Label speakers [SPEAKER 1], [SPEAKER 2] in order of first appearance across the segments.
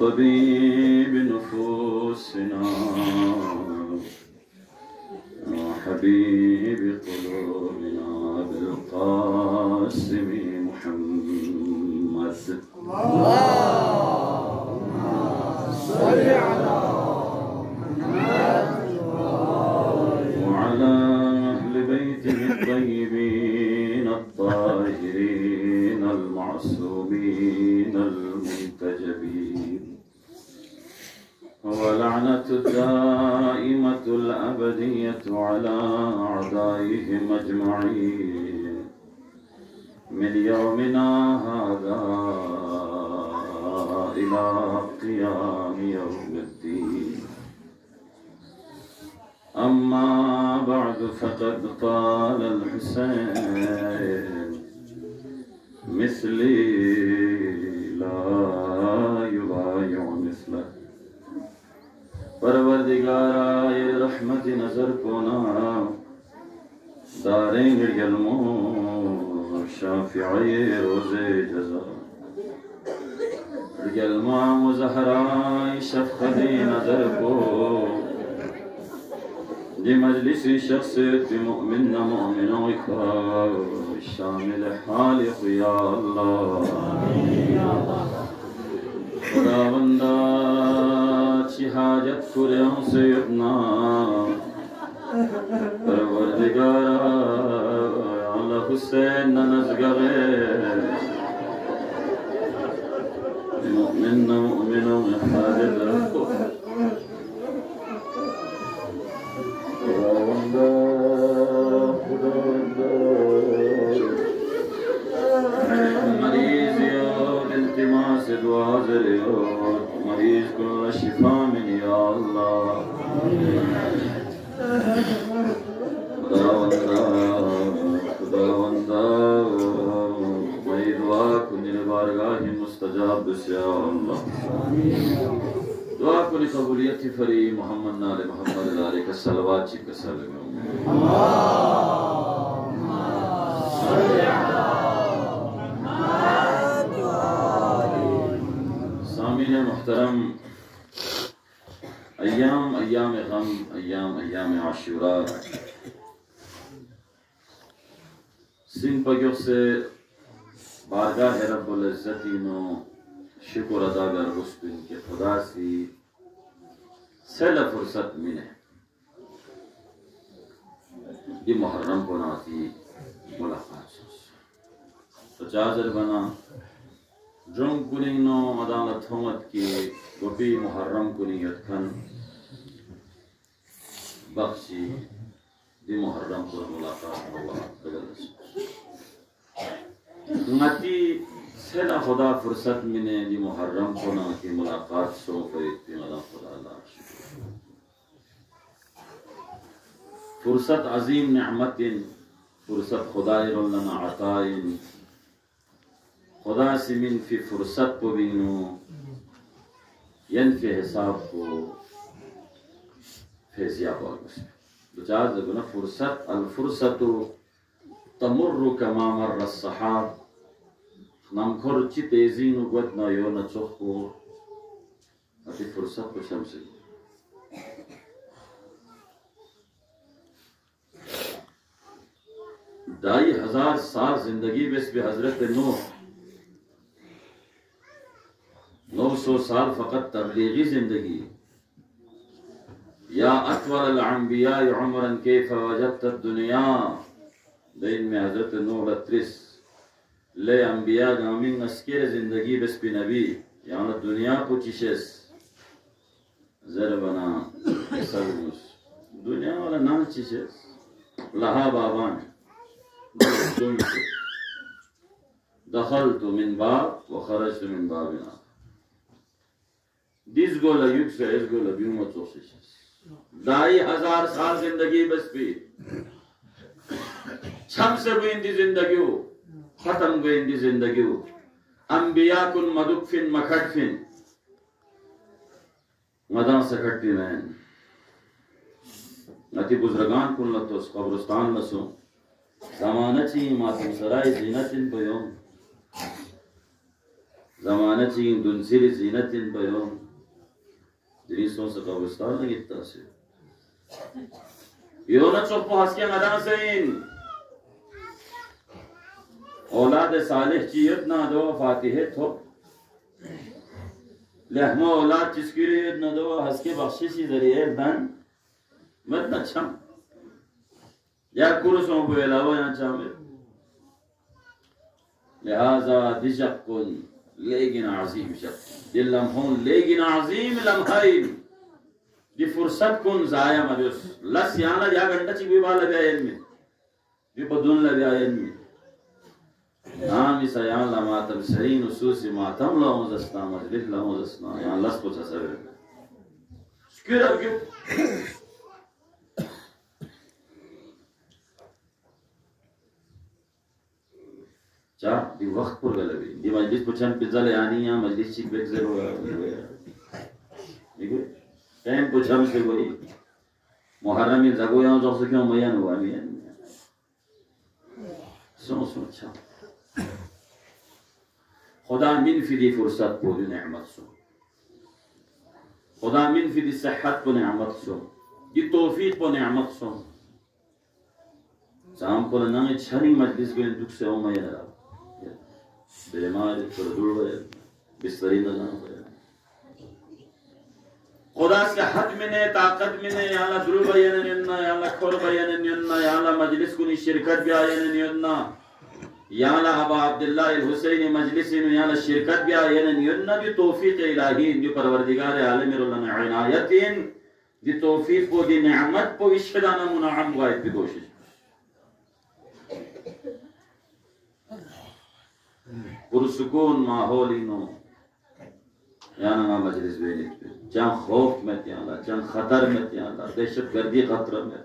[SPEAKER 1] طبيب نفوسنا وحبيب قلوبنا بالقاسم محمد اللهم صل على محمد وعلى أهل بيته الطيبين الطاهرين المعصومين المنتجبين ولعنة الدائمة الأبدية على أعدائهم أجمعين من يومنا هذا إلى قيام يوم الدين. أما بعد فقد قال الحسين مثلي لا يبايع مثله. परवरदिगारा ये रहमत नजर को ना दारें गिरमो शाफिए रोज़े जज़ा गिरमा मुज़हराई शफ़क़त नजर को जी मजलिसी शख्सियत मोमिन न मोमिनों का शामिल खालिक़ या अल्लाह खुदावंदा हाजत कुरें से अपना परवरदिगारा अला हुसैन नज़गरे मोमिन मोमिनों में हाजत रखो खुदावंदा खुदावंदा मरीज़ यो इल्तिमास दुआ ज़रियो मरीज़ को शिफा मिल या अल्लाह खुदावंदा मेरी दुआ को निल बारगाह मुस्तजाब से या अल्लाह दुआ को कबूलियत फरी मोहम्मद नाले मोहम्मद नाले का सलवात ची का सलम सामीन मुहतरम अय्याम अय्याम गम अय्याम आशुरा सिंह पगियों से बारगाह रब्बुल इज़्ज़ती नो शुक्र अदा कर रुस्तुन के खुदा सी सेल फुर्सत मिले ये मुहर्रम को नाती मुलाकात तो चादर बना ड्रम कुनिंग नो अदालत होमत की गोपी मुहर्रम कुनियत खन बख्शी दी मुहर्रम को मुलाकात हुआ बदलस नती सेला खुदा फुर्सत मिने दी मुहर्रम को ना की मुलाकात सो फरीद की मदा खुदा अल्लाह फुर्सत अजीम नेमतिन फुर्सत खुदाई लना अताइन खुदा से मिन फी फुर्सत को बिनो यन के हिसाब को फैसिया पाल बुचार जब फुर्सत अल फुर्सतु तमुर्रु कमा मर्र अस्सहाब नमखुर ची तेजी नुगत ना यो न चोखो अति फुर्सत को शमसे ढाई हजार साल जिंदगी बेस पे हजरत नूह 900 साल फकत तबलीगी जिंदगी या अतवल अम्बिया उमरन कैफ वजदत दुनिया दिन में हजरत नूह 32 ले अम्बिया गामिंग अस्केर जिंदगी बस पे नबी यानी दुनिया को चिशेस ज़रबना सलूस दुनिया वाला नाम चीज़े लहा बाबान दखलतु मिन बाब व खरजतु मिन बाबिन दिस गोला युग से इस गोला ब्यूमत सोचिश 2500 साल जिंदगी बस भी छम से भी इंदी जिंदगी हो खत्म गई इंदी जिंदगी हो अंबिया कुन मदुकफिन मखटफिन मदान से खटती मैन नती बुज़ुर्गान कुन लतोस कब्रिस्तान लसो ज़मानची मातम सराय ज़ीनतिन बयोम ज़मानची दुनसिरी ज़ीनतिन बयोम जिनिसों से कब्रिस्तान नहीं इतना से योना चुप्पो हस्कियां मदान से इन औलाद सालिह चीयत ना दो फातिहे थो लहमा औलाद जिसकी न दो हंसके बख्शिशी जरिए दान मत न छम या कुरसों को अलावा या चाहे लिहाजा दिशकुन लेकिन अजीम शक दिल लम्हों लेकिन अजीम लम्हाइन दी फुर्सत कुन जाया मजुस लस याना या घंटा चिबी वाला ब्यायन में ये बदुन लगा में नाम इस यान ला मातम सरीन उसूसी मातम ला उज़स्ना मजलिस ला उज़स्ना यान लस कुछ असर है क्यों क्यों चा दी वक्त पर गले भी दी मजलिस पुछन पिज़्ज़ा ले आनी या मजलिस चिक बेक ज़रूर देखो टाइम पुछन से कोई मुहर्रम में जगो यहाँ जो से क्यों मयान हुआ नहीं सुनो अच्छा खुदा मिन फिदी फुर्सत को दी नेमत सो खुदा मिन फिदी सेहत को नेमत सो दी तौफीक को नेमत सो शाम को ना छनी मजलिस को दुख से ओ मया रहा बीमार पर दुर्बल बिस्तरी न जाना पड़े खुदा से हद में ने ताकत में ने याला दुर्बल याने नियन्ना याला खोर बयाने नियन्ना याला मजलिस को नि शिरकत भी आये नियन्ना याला अबा अब्दुल्लाह हुसैन मजलिस नु याला शिरकत भी आये नियन्ना भी तौफीक इलाही जो परवरदिगार आलम रुल्लाह इनायतिन दी तौफीक को दी नेमत को इश्कदाना मुनाअम गायब की कोशिश पुरसुकून माहौल इनो याना ना मजलिस बेनित जहाँ खौफ में त्याला जहाँ खतर में त्याला दहशतगर्दी खतरा में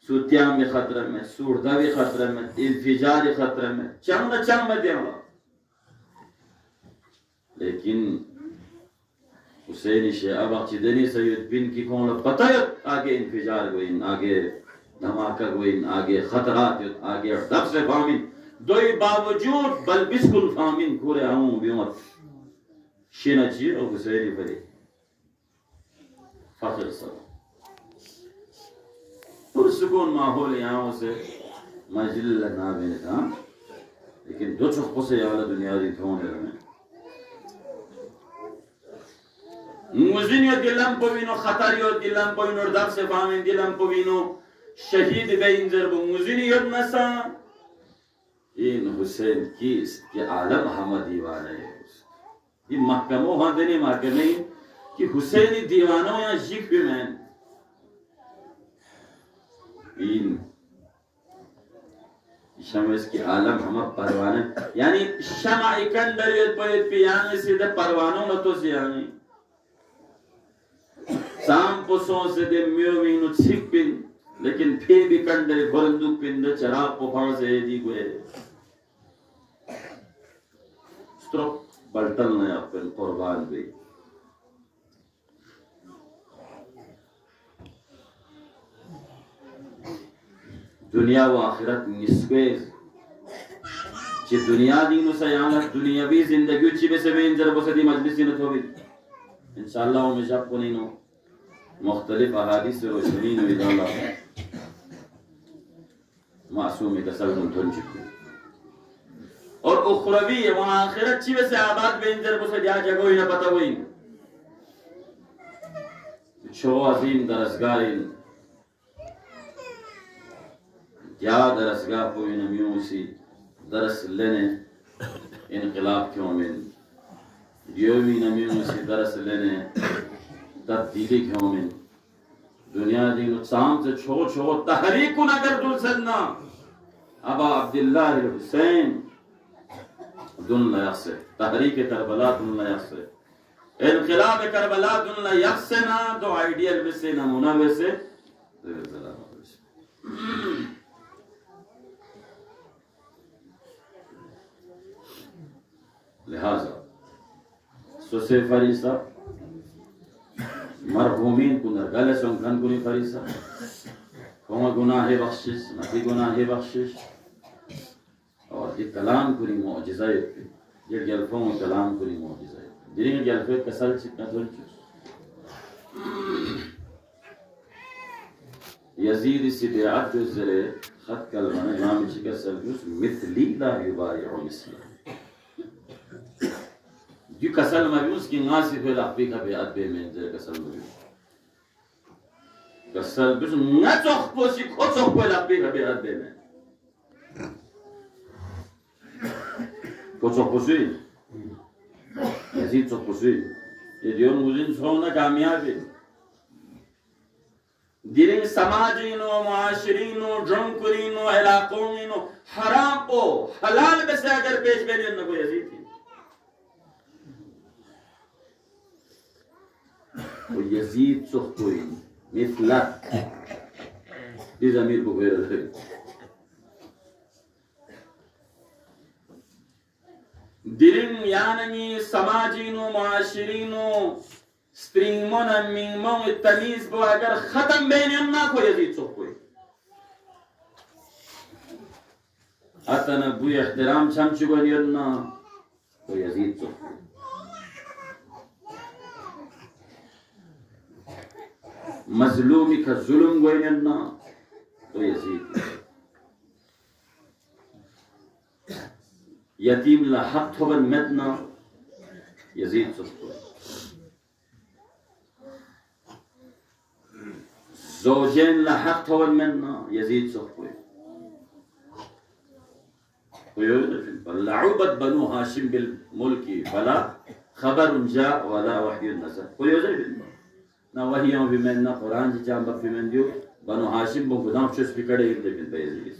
[SPEAKER 1] सूतिया में खतरा में सूरदावी खतरा में इंफिजारी खतरा में चंग न चंग में त्याला लेकिन हुसैन शेअब चिदनी सैयद बिन की कौन पता है आगे इंफिजार गोइन आगे धमाका गोइन आगे खतरात आगे डर से फामिन दोई बावजूद बल बिस्कुल फामिन पूरे आऊं बिमत शिनची और हुसैन बरे फखर सब पुरसुकून माहौल यहाँ से मजलिस ना बने था लेकिन दो चुप्पो से याला दुनिया दी थोने रहे मुज़िन यो दिलम पविनो खतर यो दिलम पविनो दर से फामिन दिलम पविनो शहीद बेइन जरब मुज़िन यो नसा इन हुसैन की ये आलम हम दीवाना है ये महकमों हाँ देने महकमे कि हुसैनी दीवानों या जिक भी मैन इन शमस की आलम हम परवाने यानी शमा इकंदर ये पे यानी सीधे परवानों न तो सियानी शाम पुसों से दे म्योवी नु छिक पिन लेकिन फिर भी कंदर बरंदुक पिन द चराग पोफार से दी गुए स्ट्रोक बल्टल ने अपन कुर्बान भी दुनिया व आखिरत निस्बे ची दुनिया दीनु सयानत दुनियावी जिंदगी ची में से इंजर बसदी मजलिस न थोबी इंशाअल्लाह में जब को नीनो मुख्तलिफ अहादीस रोशनी न विदाला मासूम तसल्लुम धन चुकी और उखरवी वहां आखिरत ची में से आबाद में इंजर बसदी आ जगह ही न पता हुई छो अजीम दरसगाह या दरसगाह को इन म्यूसी दरस लेने इनकलाब क्यों में योमी नमियों से दरस लेने तब्दीली क्यों में दुनिया दी नुकसान से छो छो तहरीक नगर दुल सन्ना अबा अब्दुल्लाह हुसैन दुन यक्से तहरीक करबला दुन यक्से इनकलाब करबला दुन यक्से ना तो आइडियल में से नमूना वैसे लिहाजा सुसे फरीसा मरहूमीन को नरगले संगन को नहीं फरीसा कौन गुनाह बख्शिश नबी गुनाह बख्शिश और ये कलाम को नहीं मौजिज़ा ये गल्फों में कलाम को नहीं मौजिज़ा जिन्हें गल्फे कसल चिकना थोड़ी यजीद इसी बेआत जो ज़रे खत कलमाने इमाम चिका सल्फ़ुस मिथली ला युबारिउ मिसला जो कसल में भी उसकी नासी फिर आपी का बेआत बे में ज़रे कसल में भी कसल भी न चौक पोशी खो चौक पे आपी का बेआत बे में खो चौक पोशी यजीद चौक पोशी ये दियों मुझे सोना कामयाबी दिरिंग समाजीनो माशरीनो ड्रंकुरीनो इलाकोंगीनो हराम को हलाल में से अगर पेश करें न कोई यजीद थी वो यजीद सुख्तुई मिथला इस अमीर को गैर है दिरिंग यानी समाजीनो माशरीनो स्त्रीमों न मिंगमों तमीज को अगर खत्म बेनियम ना कोई यजीद चुप कोई अतन बुय एहतराम चमच को नियम ना कोई यजीद चुप कोई मजलूमी का जुल्म को नियम ना तो यजीद यतीम ला हक थोबन मदना यजीद चुप कोई زوجين لحق هو منا يزيد صفوي لعوبت بنو هاشم بالملك فلا خبر جاء ولا وحي نزل ना वही हम विमेन ना कुरान जी चांबर विमेन दियो बनो हाशिम बो गुदाम चुस पिकड़े इल्दे बिन बेजीज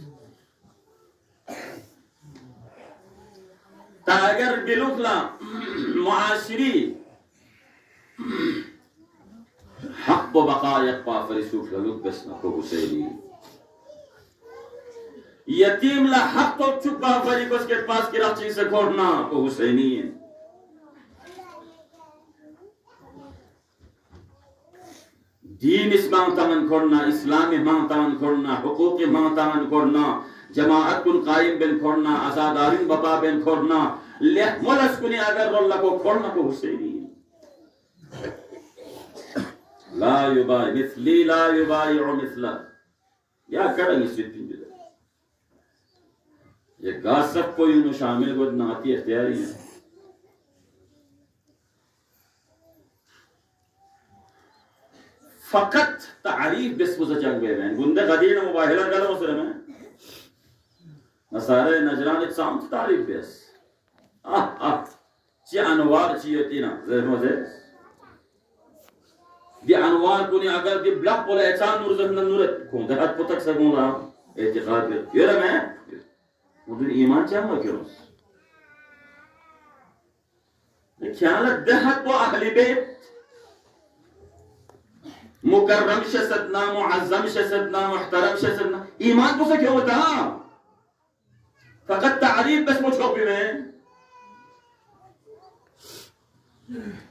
[SPEAKER 1] तागर बिलुखला मुआशिरी हक बकायक पाफरिसूफ ललुक बसना को हुसैनी यतीम ला हक तो चुप पाफरी को उसके पास की राची से खोड़ना को हुसैनी दीन इस्लाम तमन खोड़ना इस्लामी मां तमन खोड़ना हुकूक मां तमन खोड़ना जमाअत कुन कायम बिन खोड़ना आजादारिन बपा बिन खोड़ना ले मुलस कुनी अगर रोल्ला को खोड़ना को हुसैनी ला युबाई मिथली ला युबाई और मिथला या करेंगे स्विपिंग भी ये गासब को यूं शामिल को नाती इख्तियारी है फकत तारीफ बिस्मुज़ जंगे में गुंडे गदीर मुबाहिला गलो मसले में नसारे नजरान एक साम तारीफ बिस ची अनवार ची होती ना ज़रूर है दी अनवार को ने अगर दी ब्लॉक बोले एचान नूर जहन नूर को दहत पुतक सगूंगा एतिकाद ये रे मैं मुझे ईमान चाहूँगा क्यों ख्याल दहत वो अहली बैत मुकर्रम शसदना मुअज़्ज़म शसदना मुहतरम शसदना ईमान को से क्यों होता फकत तारीफ बस मुझको भी में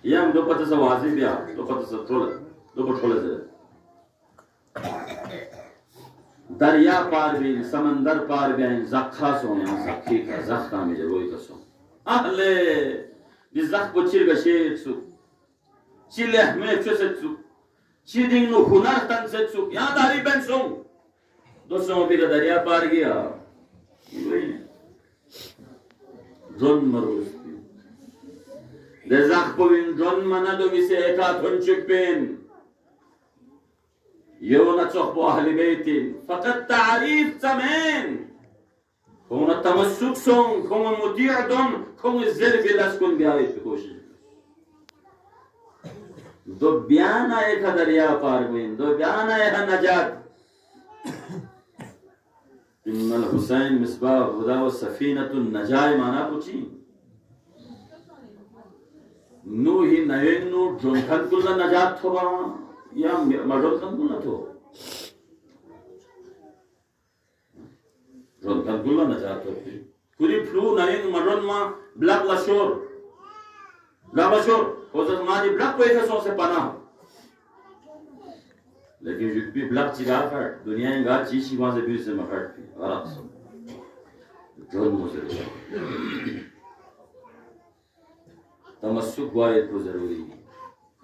[SPEAKER 1] ये हम दो पता से वाजी भी आप दो पता से थोड़ा दो पटोले से दरिया पार भी समंदर पार भी ज़ख्खा सोने ज़ख्खी का ज़ख्खा में जरूरी का सो अहले बिज़ख्ख बच्चीर का शेर सु चिल्ले में चुसे सु चिदिंग नो हुनर तन से सु यहाँ तारीफ बन सो दोस्तों भी का दरिया पार गया वही जोन मरोज दज़ख्ख पोइन जोन मना दो विसे एका थोंचुपेन يونا تصحبوا أهل بيت فقط تعريف زمان كون التمسك سون كون المطيع دون كون الزرق اللي أسكن بهاي بكوش दो बयान आए का दरिया पार हुई दो बयान आए का नजात इन्नल हुसैन मिसबाह हुदा व सफीनतुन नजाय माना पूछी नू ही नयन नू जोनखन कुल्ला नजात थोबा या मडोखन कुल्ला थो जोनखन कुल्ला नजात थोबी कुरी फ्लू नयन मडोन मा ब्लैक लशोर होजत माजी ब्लैक को एक से पना लेकिन युक्ति ब्लैक चिगा कर दुनिया में गार चीची वहां से भी से मकड़ थी आराम से जोर मुझे तमस्सुक वायद को जरूरी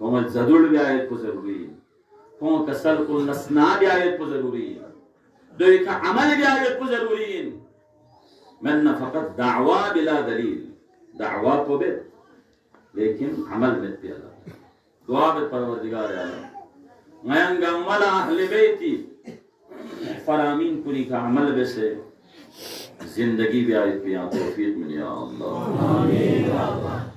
[SPEAKER 1] कोमल जदुल भी आयत को जरूरी को कसल को नसना भी आयत को जरूरी दो एक अमल भी आयत को जरूरी मन फकत दावा बिला दलील दावा को बे लेकिन अमल में प्याला दुआ में परवरदिगार आलम मयंगा मला अहले बैती फरामीन कुनी का अमल वैसे जिंदगी भी आयत पे यहाँ तौफीक मिले या अल्लाह आमीन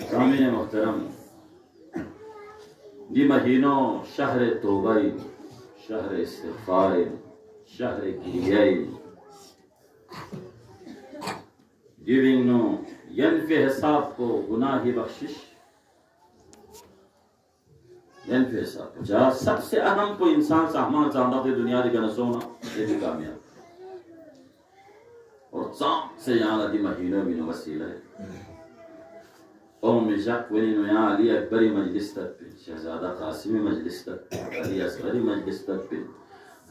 [SPEAKER 1] सामीन मुहतरम दी महीनों शहर तौबाई शहर इस्तिग़फ़ार शहर गिरियाई गिविंग नो यनफे हिसाब को गुनाह की बख्शिश यनफे हिसाब जहाँ सबसे अहम को इंसान सामान चाहता थे दुनिया की गनसोना ये भी कामयाब और चाँद से यहाँ लगी महीनों में वसीला है में जब वही नो यहाँ अली अकबरी मजलिस तक पे शहजादा कासिमी मजलिस तक अली असगरी मजलिस तक पे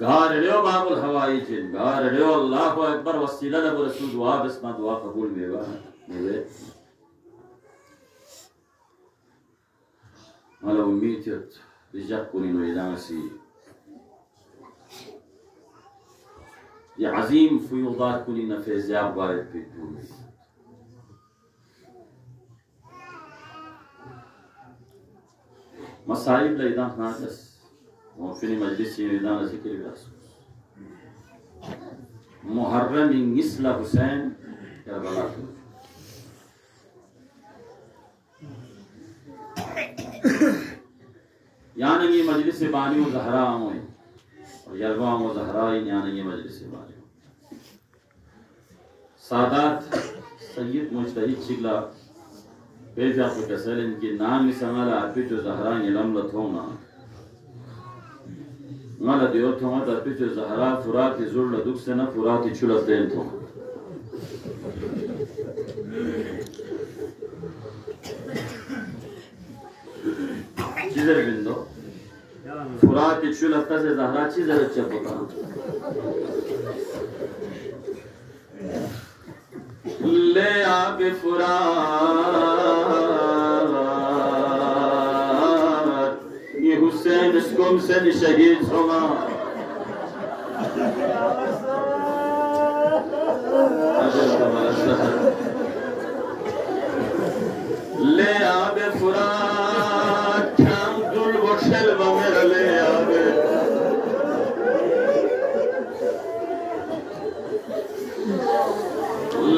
[SPEAKER 1] गार लियो बाबुल हवाई जिन गार लियो अल्लाह को अकबर वसीला लब रसूल दुआ बिस्मा दुआ कबूल मेवा मेरे माला उम्मीद है रिजक कुनी नो इलासी ये अजीम फयूदात कुनी नफेज़याब वायद पे पूरी मसाइब लैदा खानस मोफिनी मजलिस लैदा ज़िक्र व्यास मुहर्रम निस्ला हुसैन करबला यानी ये मजलिस बानी व ज़हरा मोए और यलवा व ज़हरा यानी ये मजलिस बानी सादात सय्यद मुजतहिद शिगला बेजा को कसर इनके नाम में समाला आपे जो ज़हरा इलम लथोना माला दियो थोमा आपे जो ज़हरा फुरात ज़ुर लदुक से ना फुरात चुलत देन थो चीज़र बिंदो फुरात चुलत से ज़हरा चीज़र अच्छा होता ले आबे फुरात ये हुसैन इसको से शहीद होगा ले आबे फुरात शाम दुल वशल वमेर ले आबे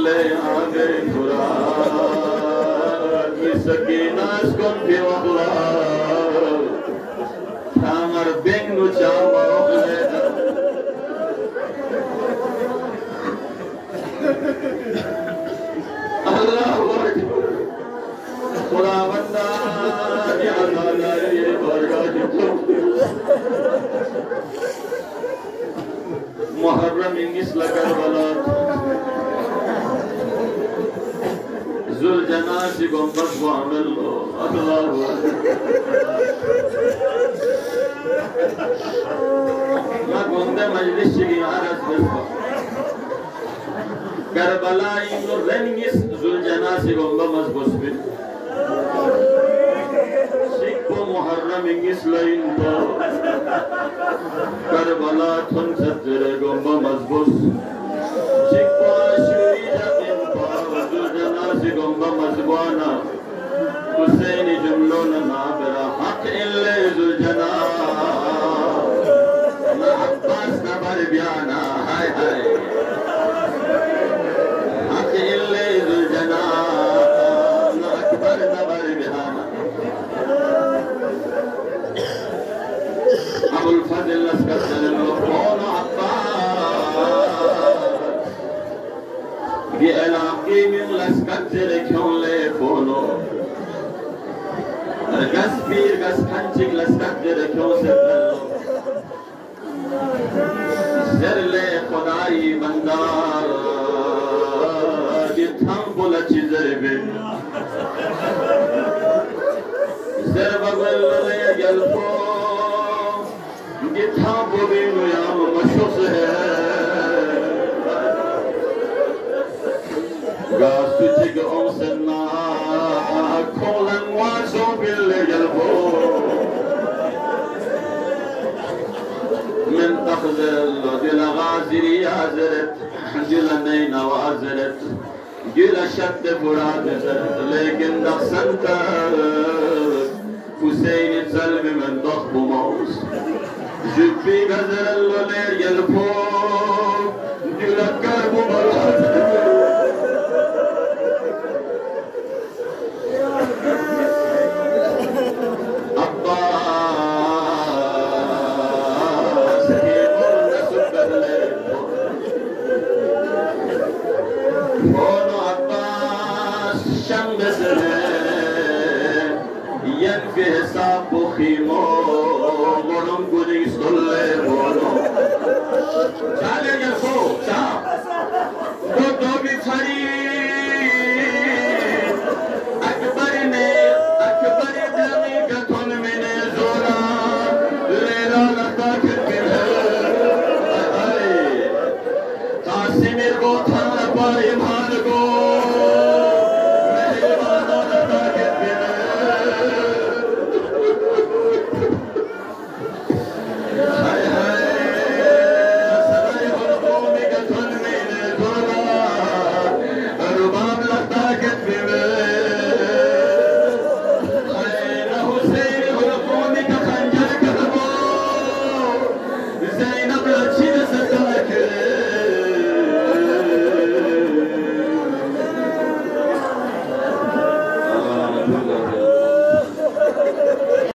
[SPEAKER 1] ले आबे फुरात ये सकीना इसको भी वखला शामर बेंगु चामा ओगले अल्लाह खुदा बंदा या अल्लाह ये बरकत मुहर्रम इंगिस लगर वाला जुल जनासी गुंबद वामिल अल्लाह ना गुंदे मजलिस की आरज़ बिस्वा करबला इंगो रेंगिस जुल जनासी गुंबद मजबूस बिन सिक्को मुहर्रम इंगिस लाइन तो करबला थन सत्रे गुंबद मजबूस सिक्को आशुरी जतिन तो जुल जनासी गुंबद मजबूना हुसैन जुमलों ना बेरा हक इल्ले जुल जना ना अब्बास ना बर बयाना हाय हाय हक इल्ले जुल जना ना अकबर ना बर बयाना Abul Fazl Laskatzello Fono Abbas Di elaqi min Laskatzel Kjonle Fono Gas bir gas kanchik Laskatzel Kjonsezello Zerle Khodai Bandar Di Thambula Chizerbe Zerbabelle Gelfo Gitabo binu ya mashus hai Gasuchig onsenna Kolan wazo bille gelfo Min takhzel Dila ghaziri azret Dila neyna wa azret Dila shatte furad Lekin dakhsanta Hüseyin Selvi men dakhbu maus Jübbi gazerello ler gelpo Dülakkar bu barat Abbas Himur nesubberle Fono Abbas Şambesene Yen fi hesab bu khimo